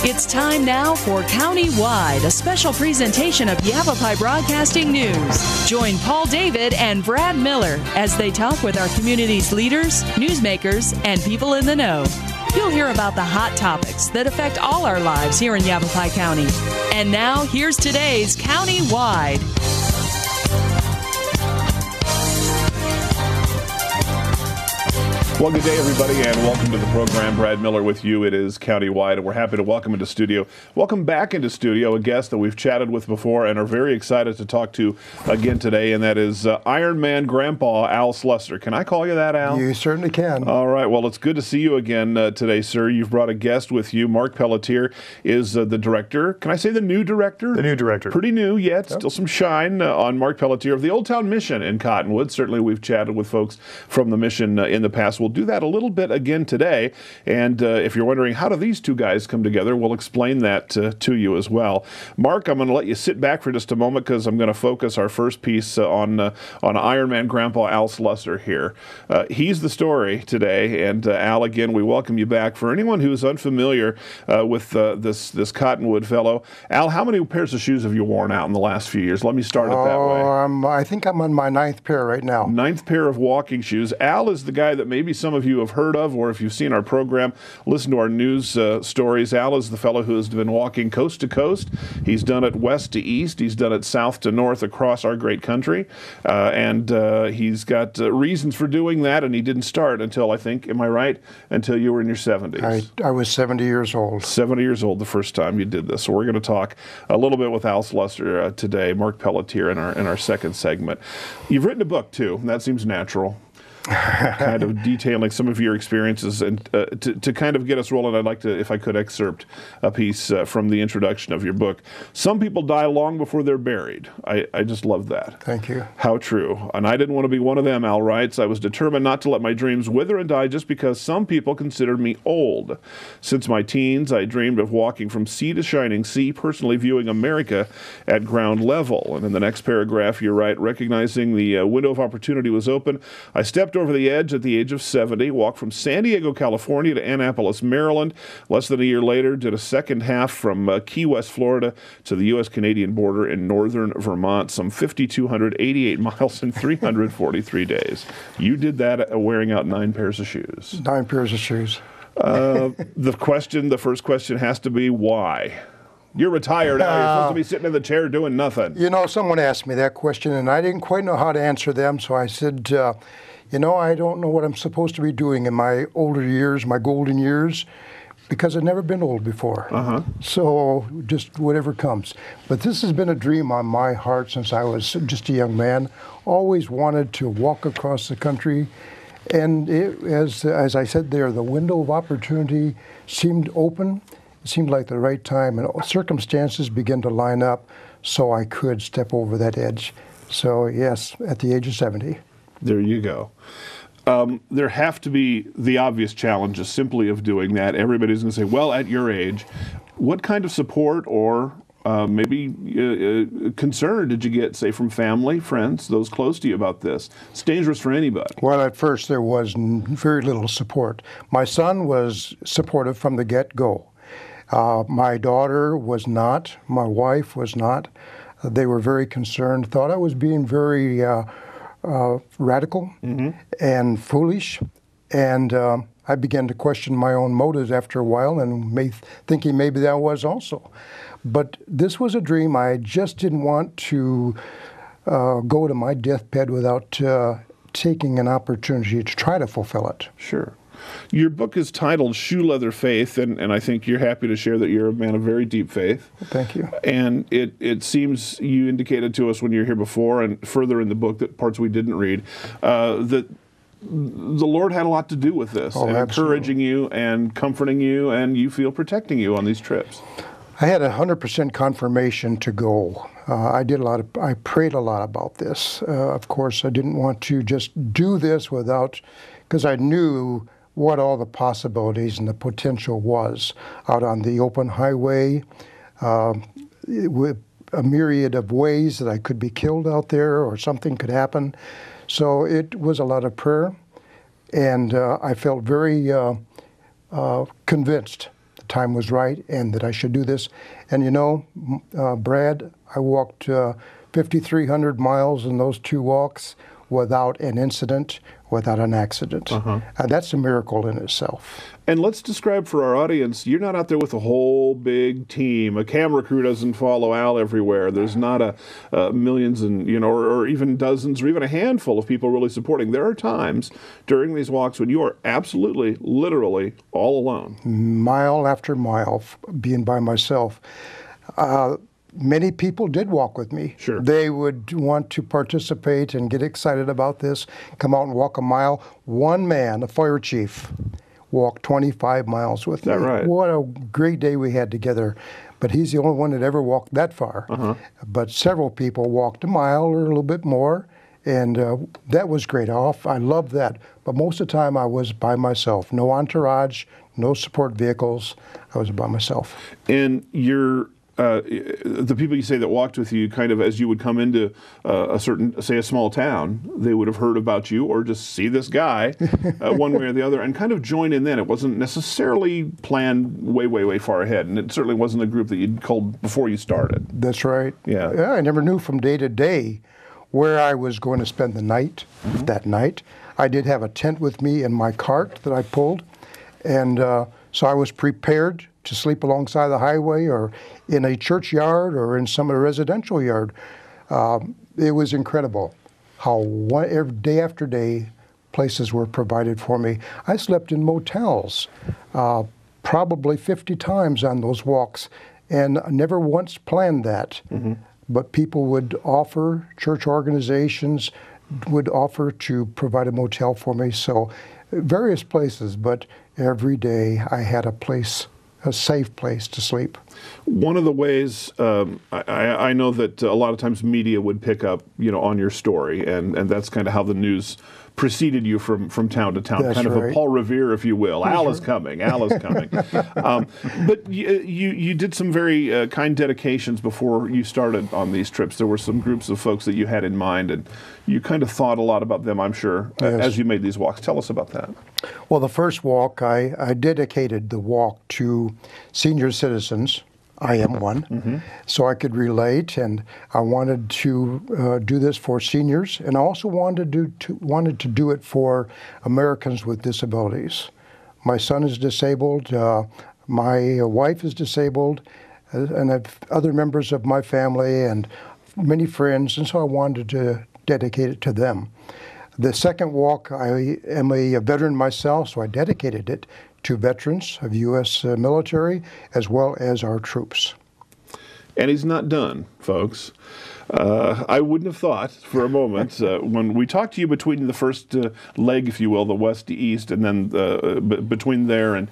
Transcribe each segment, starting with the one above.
It's time now for County-Wide, a special presentation of Yavapai Broadcasting News. Join Paul David and Brad Miller as they talk with our community's leaders, newsmakers, and people in the know. You'll hear about the hot topics that affect all our lives here in Yavapai County. And now, here's today's County-Wide. Well, good day, everybody, and welcome to the program. Brad Miller with you. It is County-Wide, and we're happy to welcome into studio. Welcome back into studio a guest that we've chatted with before and are very excited to talk to again today, and that is Ironman Grandpa Al Slusser. Can I call you that, Al? You certainly can. All right. Well, it's good to see you again today, sir. You've brought a guest with you. Mark Pelletier is the director. Can I say the new director? The new director. Pretty new yet. Yep. Still some shine on Mark Pelletier of the Old Town Mission in Cottonwood. Certainly, we've chatted with folks from the mission in the past. We'll do that a little bit again today, and if you're wondering how do these two guys come together, we'll explain that to you as well. Mark, I'm going to let you sit back for just a moment because I'm going to focus our first piece on Ironman Grandpa Al Slusser here. He's the story today, and Al, again, we welcome you back. For anyone who's unfamiliar with this Cottonwood fellow, Al, how many pairs of shoes have you worn out in the last few years? Let me start it that way. I think I'm on my 9th pair right now. 9th pair of walking shoes. Al is the guy that maybe some of you have heard of, or if you've seen our program, listen to our news stories. Al is the fellow who has been walking coast to coast. He's done it west to east. He's done it south to north across our great country. And he's got reasons for doing that, and he didn't start until, I think, am I right, until you were in your 70s. I was 70 years old. 70 years old the first time you did this. So we're going to talk a little bit with Al Slusser today, Mark Pelletier in our second segment. You've written a book, too, and that seems natural. Kind of detailing some of your experiences, and to kind of get us rolling, I'd like to, if I could, excerpt a piece from the introduction of your book. Some people die long before they're buried. I just love that. Thank you. How true. And I didn't want to be one of them, Al writes. I was determined not to let my dreams wither and die just because some people considered me old. Since my teens, I dreamed of walking from sea to shining sea, personally viewing America at ground level. And in the next paragraph, you write, recognizing the window of opportunity was open, I stepped over the edge at the age of 70, walked from San Diego, California to Annapolis, Maryland. Less than a year later, did a second half from Key West, Florida to the U.S.-Canadian border in northern Vermont, some 5,288 miles in 343 days. You did that wearing out 9 pairs of shoes. 9 pairs of shoes. The first question has to be why? You're retired now. You're supposed to be sitting in the chair doing nothing. You know, someone asked me that question, and I didn't quite know how to answer them, so I said, you know, I don't know what I'm supposed to be doing in my older years, my golden years, because I've never been old before. So just whatever comes. But this has been a dream on my heart since I was just a young man. Always wanted to walk across the country. And as I said there, the window of opportunity seemed open. It seemed like the right time, and circumstances began to line up so I could step over that edge. So yes, at the age of 70. There you go. There have to be the obvious challenges simply of doing that. Everybody's going to say, well, at your age, what kind of support or maybe concern did you get, say, from family, friends, those close to you about this? It's dangerous for anybody. Well, at first there was very little support. My son was supportive from the get-go. My daughter was not. My wife was not. They were very concerned, thought I was being very radical and foolish, and I began to question my own motives after a while, and thinking maybe that was also. But this was a dream. I just didn't want to go to my deathbed without taking an opportunity to try to fulfill it. Sure. Your book is titled Shoe Leather Faith, and I think you're happy to share that you're a man of very deep faith. Thank you. And it seems you indicated to us when you were here before and further in the book, that parts we didn't read, that the Lord had a lot to do with this, and encouraging you and comforting you, and you feel protecting you on these trips. I had 100% confirmation to go. I prayed a lot about this. Of course, I didn't want to just do this because I knew what all the possibilities and the potential was out on the open highway, with a myriad of ways that I could be killed out there or something could happen. So it was a lot of prayer, and I felt very convinced time was right and that I should do this. And Brad, I walked 5,300 miles in those 2 walks without an incident, without an accident. And that's a miracle in itself. And let's describe for our audience, you're not out there with a whole big team. A camera crew doesn't follow Al everywhere. There's not a millions and, or even dozens or even a handful of people really supporting. There are times during these walks when you are absolutely, literally all alone. Mile after mile, being by myself. Many people did walk with me. Sure. They would want to participate and get excited about this, come out and walk a mile. One man, a fire chief, walked 25 miles with me. Is that right? What a great day we had together. But he's the only one that ever walked that far. But several people walked a mile or a little bit more, and that was great. I loved that. But most of the time I was by myself. No entourage, no support vehicles. I was by myself. And the people you say that walked with you, kind of as you would come into a small town, they would have heard about you or just see this guy one way or the other and kind of join in then. It wasn't necessarily planned way, way, way far ahead, and it certainly wasn't a group that you'd called before you started. That's right. Yeah, I never knew from day to day where I was going to spend the night that night. I did have a tent with me in my cart that I pulled, and so I was prepared to sleep alongside the highway or in a churchyard or in some residential yard. It was incredible how day after day places were provided for me. I slept in motels probably 50 times on those walks and never once planned that. But people would offer, church organizations would offer to provide a motel for me. So various places, but every day I had a safe place to sleep. One of the ways I know that a lot of times media would pick up, on your story, and that's kind of how the news preceded you from town to town. That's kind of right. a Paul Revere, if you will. Al is coming. Al is coming. But you did some very kind dedications before you started on these trips. There were some groups of folks that you had in mind, and you kind of thought a lot about them, I'm sure, as you made these walks. Tell us about that. Well, the first walk, I dedicated the walk to senior citizens. I am one, so I could relate, and I wanted to do this for seniors, and I also wanted to do it for Americans with disabilities. My son is disabled, my wife is disabled, and I have other members of my family and many friends, and so I wanted to dedicate it to them. The second walk, I am a veteran myself, so I dedicated it to veterans of U.S. military as well as our troops. And he's not done, folks. I wouldn't have thought for a moment when we talked to you between the first leg, if you will, the west to east, and then between there and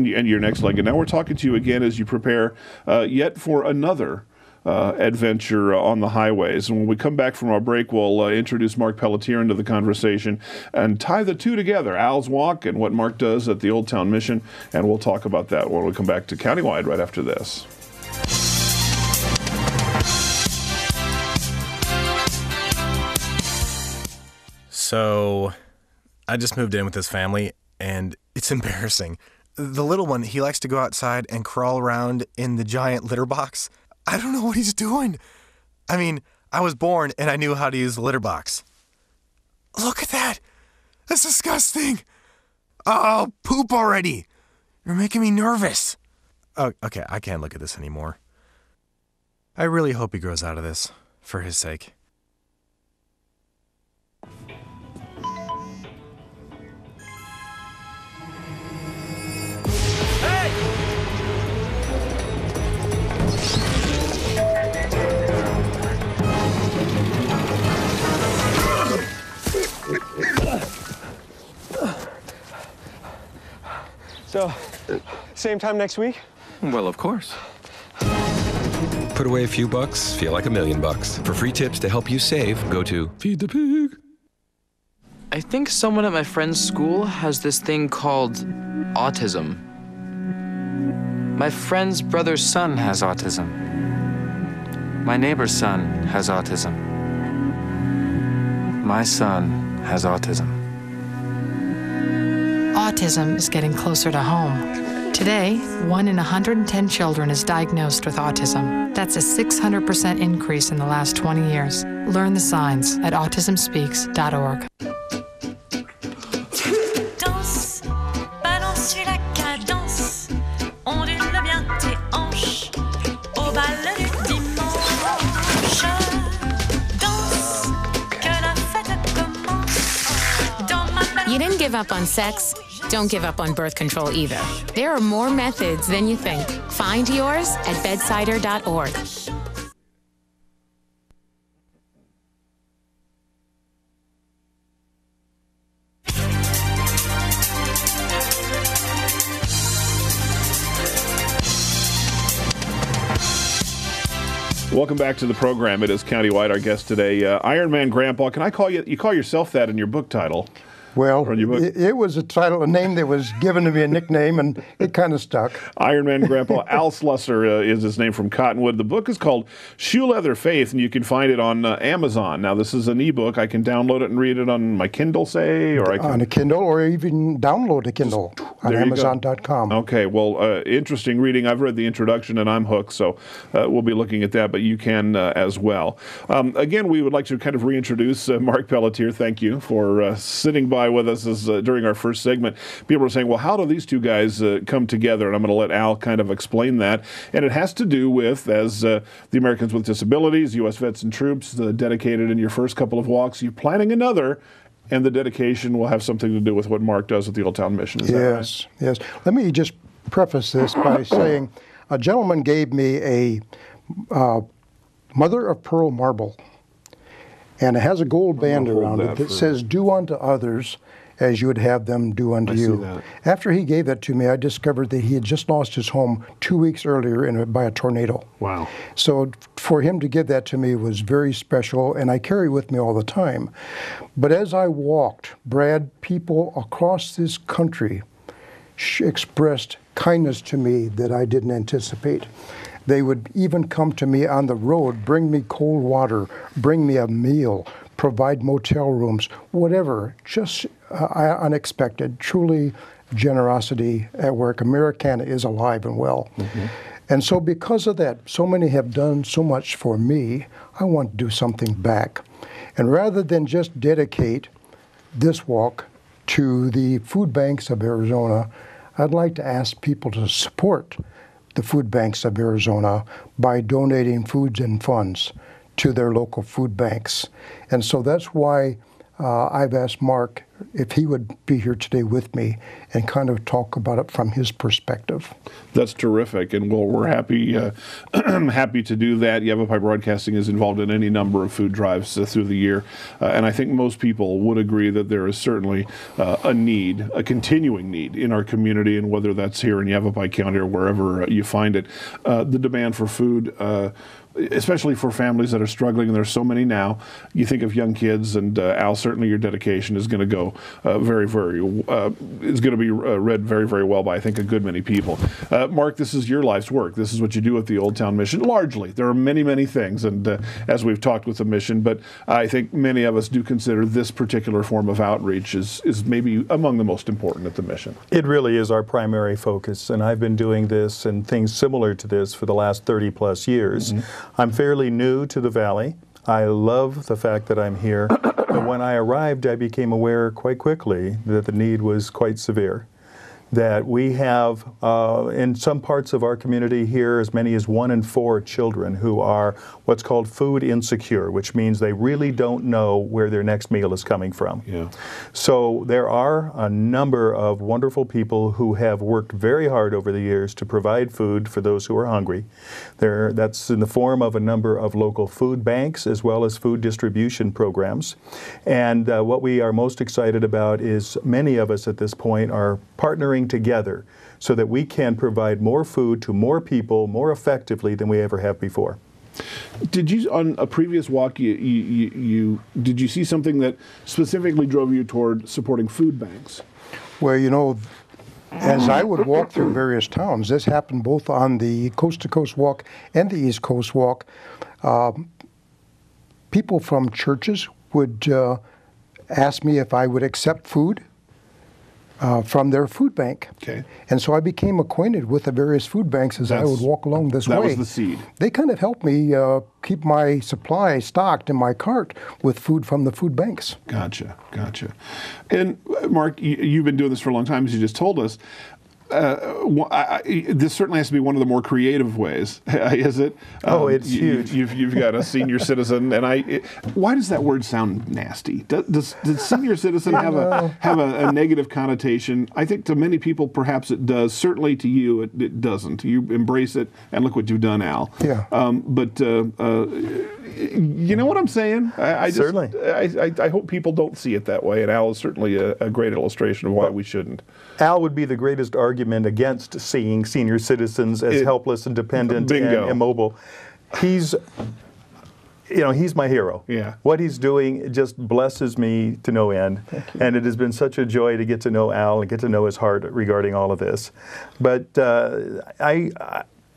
your next leg. And now we're talking to you again as you prepare yet for another adventure on the highways. And when we come back from our break, we'll introduce Mark Pelletier into the conversation and tie the two together, Al's walk and what Mark does at the Old Town Mission. And we'll talk about that when we come back to Countywide right after this. So I just moved in with this family, and it's embarrassing. The little one, he likes to go outside and crawl around in the giant litter box. I don't know what he's doing. I mean, I was born and I knew how to use the litter box. Look at that. That's disgusting. Oh, poop already. You're making me nervous. Oh, okay, I can't look at this anymore. I really hope he grows out of this, for his sake. So, same time next week? Well, of course. Put away a few bucks, feel like $1 million. For free tips to help you save, go to Feed the Pig. I think someone at my friend's school has this thing called autism. My friend's brother's son has autism. My neighbor's son has autism. My son has autism. Autism is getting closer to home. Today, 1 in 110 children is diagnosed with autism. That's a 600% increase in the last 20 years. Learn the signs at autismspeaks.org. Danse, balance sur la cadence, ondule bien tes hanches, au bal du dimanche. Danse, que la fête commence. Dans ma belle... You didn't give up on sex. Don't give up on birth control either. There are more methods than you think. Find yours at bedsider.org. Welcome back to the program. It is Countywide. Our guest today, Ironman Grandpa. Can I call you? You call yourself that in your book title? Well, it was a name that was given to me, a nickname, and it kind of stuck. Ironman Grandpa. Al Slusser is his name, from Cottonwood. The book is called Shoe Leather Faith, and you can find it on Amazon. Now, this is an ebook. I can download it and read it on my Kindle, say, or I can... On a Kindle, or even download a Kindle on Amazon.com. Okay, well, interesting reading. I've read the introduction, and I'm hooked, so we'll be looking at that, but you can as well. Again, we would like to kind of reintroduce Mark Pelletier. Thank you for sitting by with us during our first segment. People are saying, well, how do these two guys come together? And I'm going to let Al kind of explain that. And it has to do with, as the Americans with Disabilities, U.S. Vets and Troops, dedicated in your first couple of walks, you're planning another, and the dedication will have something to do with what Mark does at the Old Town Mission. Is that right? Yes. Let me just preface this by saying a gentleman gave me a mother of pearl marble, and it has a gold band around it that says, "Do unto others as you would have them do unto you." After he gave that to me, I discovered that he had just lost his home 2 weeks earlier by a tornado. Wow. So for him to give that to me was very special, and I carry it with me all the time. But as I walked, Brad, people across this country expressed kindness to me that I didn't anticipate. They would even come to me on the road, bring me cold water, bring me a meal, provide motel rooms, whatever, just unexpected. Truly, generosity at work. Americana is alive and well. Mm-hmm. And so because of that, so many have done so much for me, I want to do something back. And rather than just dedicate this walk to the food banks of Arizona, I'd like to ask people to support the food banks of Arizona by donating foods and funds to their local food banks. And so that's why I've asked Mark if he would be here today with me and kind of talk about it from his perspective. That's terrific, and we're happy happy to do that. Yavapai Broadcasting is involved in any number of food drives through the year, and I think most people would agree that there is certainly a need, a continuing need in our community, and whether that's here in Yavapai County or wherever you find it, the demand for food, especially for families that are struggling, and there's so many now. You think of young kids, and Al, certainly your dedication is going to go is going to be read very, very well by, I think, a good many people. Mark, this is your life's work. This is what you do at the Old Town Mission, largely. There are many, many things, and as we've talked with the mission, but I think many of us do consider this particular form of outreach is maybe among the most important at the mission. It really is our primary focus, and I've been doing this and things similar to this for the last 30 plus years. Mm-hmm. I'm fairly new to the Valley. I love the fact that I'm here, but when I arrived, I became aware quite quickly that the need was quite severe. That we have, in some parts of our community here, as many as 1 in 4 children who are what's called food insecure, which means they really don't know where their next meal is coming from. Yeah. So there are a number of wonderful people who have worked very hard over the years to provide food for those who are hungry. That's in the form of a number of local food banks as well as food distribution programs. And what we are most excited about is many of us at this point are partnering together so that we can provide more food to more people more effectively than we ever have before. Did you, on a previous walk, did you see something that specifically drove you toward supporting food banks? Well, you know, as I would walk through various towns, this happened both on the Coast to Coast Walk and the East Coast Walk, people from churches would ask me if I would accept food. from their food bank. Okay. And so I became acquainted with the various food banks as I would walk along this way. That was the seed. They kind of helped me keep my supply stocked in my cart with food from the food banks. Gotcha. And Mark, you've been doing this for a long time, as you just told us. This certainly has to be one of the more creative ways, is it? It's huge. You've got a senior citizen, and why does that word sound nasty? Does senior citizen have a negative connotation? I think to many people, perhaps it does. Certainly to you, it doesn't. You embrace it, and look what you've done, Al. Yeah. But you know what I'm saying? Certainly. I hope people don't see it that way, and Al is certainly a great illustration of why we shouldn't. Al would be the greatest argument against seeing senior citizens as helpless and dependent and immobile. He's my hero. Yeah. What he's doing just blesses me to no end. And it has been such a joy to get to know Al and get to know his heart regarding all of this. But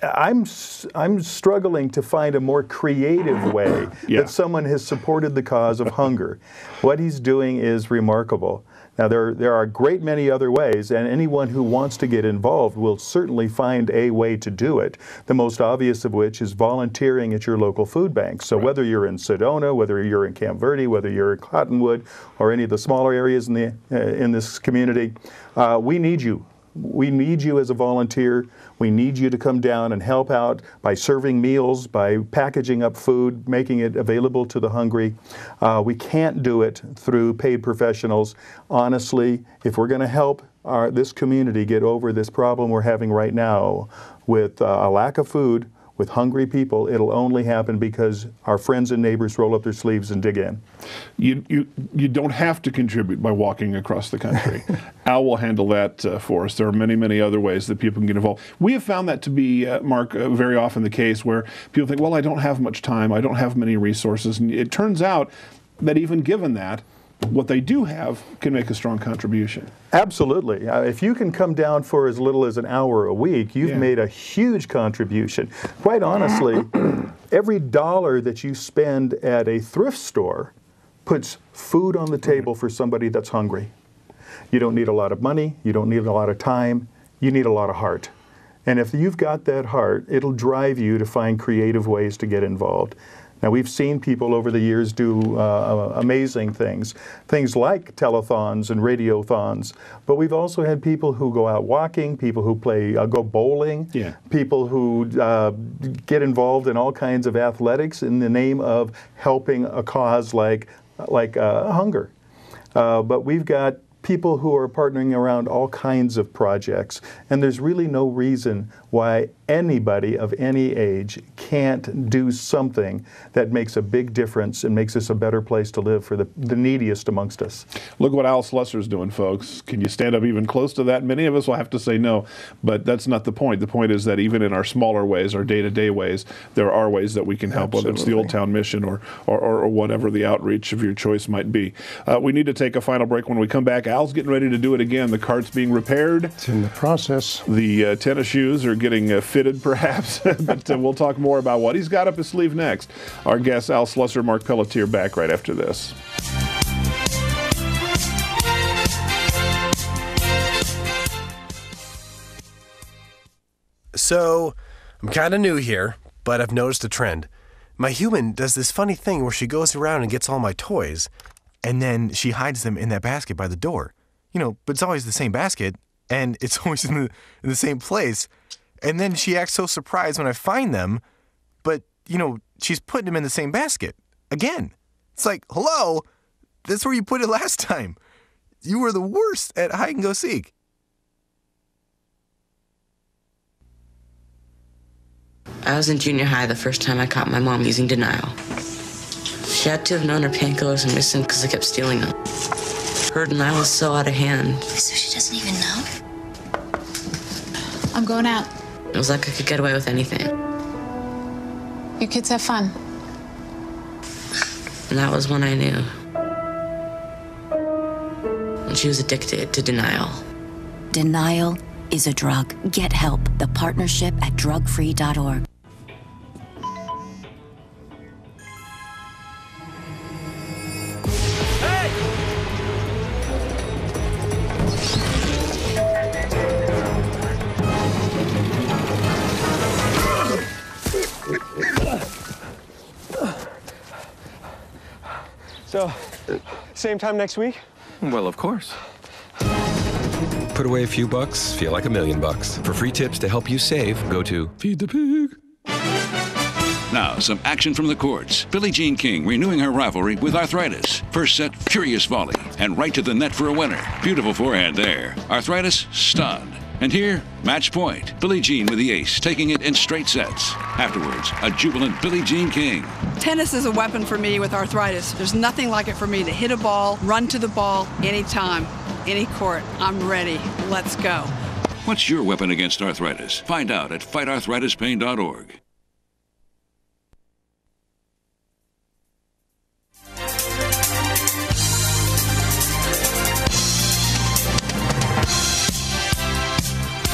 I'm struggling to find a more creative way that someone has supported the cause of hunger. What he's doing is remarkable. Now, there are a great many other ways, and anyone who wants to get involved will certainly find a way to do it, the most obvious of which is volunteering at your local food bank. So whether you're in Sedona, whether you're in Camp Verde, whether you're in Cottonwood, or any of the smaller areas in this community, we need you. We need you as a volunteer. We need you to come down and help out by serving meals, by packaging up food, making it available to the hungry. We can't do it through paid professionals. Honestly, if we're going to help this community get over this problem we're having right now with a lack of food, with hungry people, it'll only happen because our friends and neighbors roll up their sleeves and dig in. You don't have to contribute by walking across the country. Al will handle that for us. There are many, many other ways that people can get involved. We have found that to be, Mark, very often the case where people think, well, I don't have much time, I don't have many resources. And it turns out that even given that, what they do have can make a strong contribution. Absolutely. If you can come down for as little as an hour a week, you've made a huge contribution. Quite honestly, every dollar that you spend at a thrift store puts food on the table for somebody that's hungry. You don't need a lot of money, you don't need a lot of time, you need a lot of heart. And if you've got that heart, it'll drive you to find creative ways to get involved. Now, we've seen people over the years do amazing things like telethons and radiothons, but we've also had people who go out walking, people who go bowling, people who get involved in all kinds of athletics in the name of helping a cause like hunger. But we've got people who are partnering around all kinds of projects, and there's really no reason why anybody of any age can't do something that makes a big difference and makes this a better place to live for the neediest amongst us. Look what Al Slusser's doing, folks. Can you stand up even close to that? Many of us will have to say no, but that's not the point. The point is that even in our smaller ways, our day-to-day ways, there are ways that we can help, whether it's the Old Town Mission or whatever the outreach of your choice might be. We need to take a final break. When we come back, Al's getting ready to do it again. The cart's being repaired. It's in the process. The tennis shoes are getting fitted, perhaps. But we'll talk more about what he's got up his sleeve next. Our guests, Al Slusser, Mark Pelletier, back right after this. So, I'm kind of new here, but I've noticed a trend. My human does this funny thing where she goes around and gets all my toys, and then she hides them in that basket by the door. But it's always the same basket, and it's always in the same place. And then she acts so surprised when I find them, but, she's putting them in the same basket again. It's like, hello, that's where you put it last time. You were the worst at hide and go seek. I was in junior high the first time I caught my mom using denial. She had to have known her painkillers were missing because I kept stealing them. Her denial was so out of hand. So she doesn't even know? I'm going out. It was like I could get away with anything. You kids have fun. And that was when I knew. When she was addicted to denial. Denial is a drug. Get help. The partnership at drugfree.org. So, same time next week? Well, of course. Put away a few bucks, feel like $1,000,000. For free tips to help you save, go to Feed the Pig. Now, some action from the courts. Billie Jean King renewing her rivalry with Arthritis. First set, furious volley, and right to the net for a winner. Beautiful forehand there. Arthritis, stunned. And here, match point. Billie Jean with the ace, taking it in straight sets. Afterwards, a jubilant Billie Jean King. Tennis is a weapon for me with arthritis. There's nothing like it for me to hit a ball, run to the ball, anytime, any court. I'm ready. Let's go. What's your weapon against arthritis? Find out at fightarthritispain.org.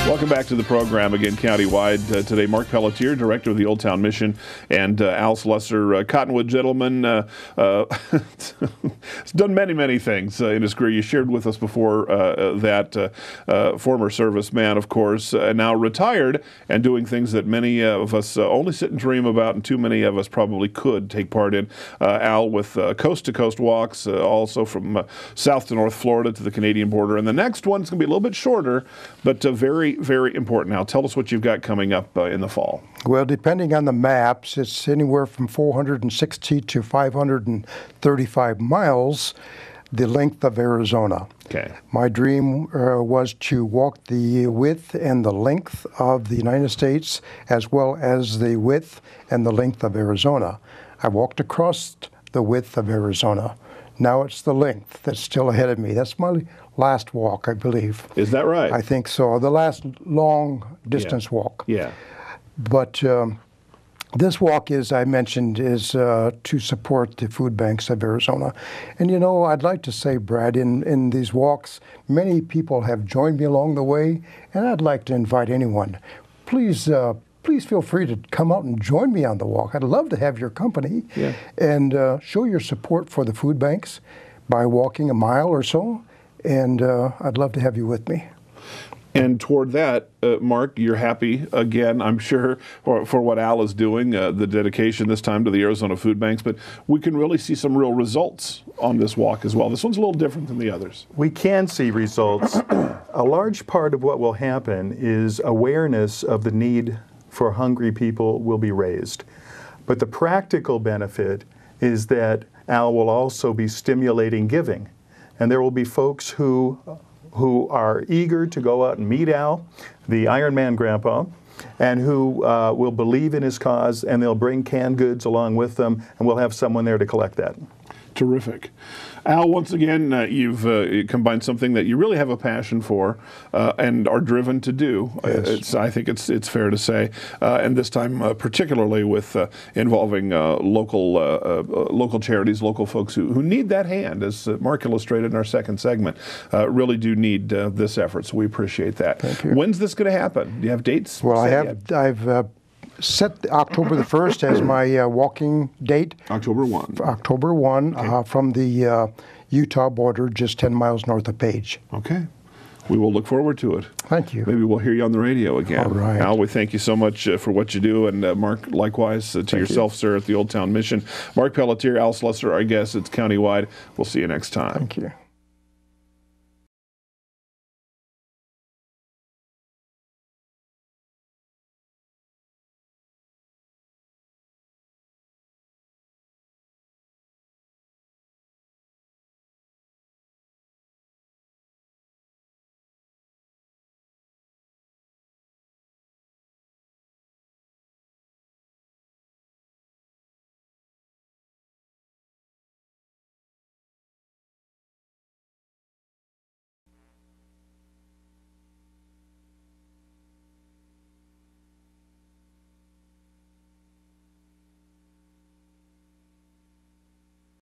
Welcome back to the program again, countywide. Today, Mark Pelletier, director of the Old Town Mission, and Al Slusser, Cottonwood gentleman, has done many, many things in his career. You shared with us before that former serviceman, of course, now retired and doing things that many of us only sit and dream about, and too many of us probably could take part in. Al with coast-to-coast walks, also from south to north Florida to the Canadian border. And the next one's going to be a little bit shorter, but very, very important. Now, tell us what you've got coming up in the fall. Well, depending on the maps, it's anywhere from 460 to 535 miles, the length of Arizona. Okay. My dream was to walk the width and the length of the United States, as well as the width and the length of Arizona. I walked across the width of Arizona. Now it's the length that's still ahead of me. That's my last walk, I believe. Is that right? I think so. The last long distance walk. Yeah. But this walk, as I mentioned, is to support the food banks of Arizona. And you know, I'd like to say, Brad, in these walks, many people have joined me along the way, and I'd like to invite anyone. Please feel free to come out and join me on the walk. I'd love to have your company and show your support for the food banks by walking a mile or so. And I'd love to have you with me. And toward that, Mark, you're happy again, I'm sure, for what Al is doing, the dedication this time to the Arizona food banks. But we can really see some real results on this walk as well. This one's a little different than the others. We can see results. A large part of what will happen is awareness of the need for hungry people will be raised. But the practical benefit is that Al will also be stimulating giving. And there will be folks who are eager to go out and meet Al, the Ironman grandpa, and who will believe in his cause, and they'll bring canned goods along with them, and we'll have someone there to collect that. Terrific. Al, once again, you've combined something that you really have a passion for and are driven to do. Yes. I think it's fair to say, and this time particularly with involving local charities, local folks who need that hand, as Mark illustrated in our second segment, really do need this effort. So we appreciate that. Thank you. When's this going to happen? Do you have dates? Well, I've set October the 1st as my walking date. October 1. October 1, okay. From the Utah border, just 10 miles north of Page. Okay. We will look forward to it. Thank you. Maybe we'll hear you on the radio again. All right. Al, we thank you so much for what you do, and Mark, likewise to yourself, sir, at the Old Town Mission. Mark Pelletier, Al Slusser, our guest. It's Countywide. We'll see you next time. Thank you.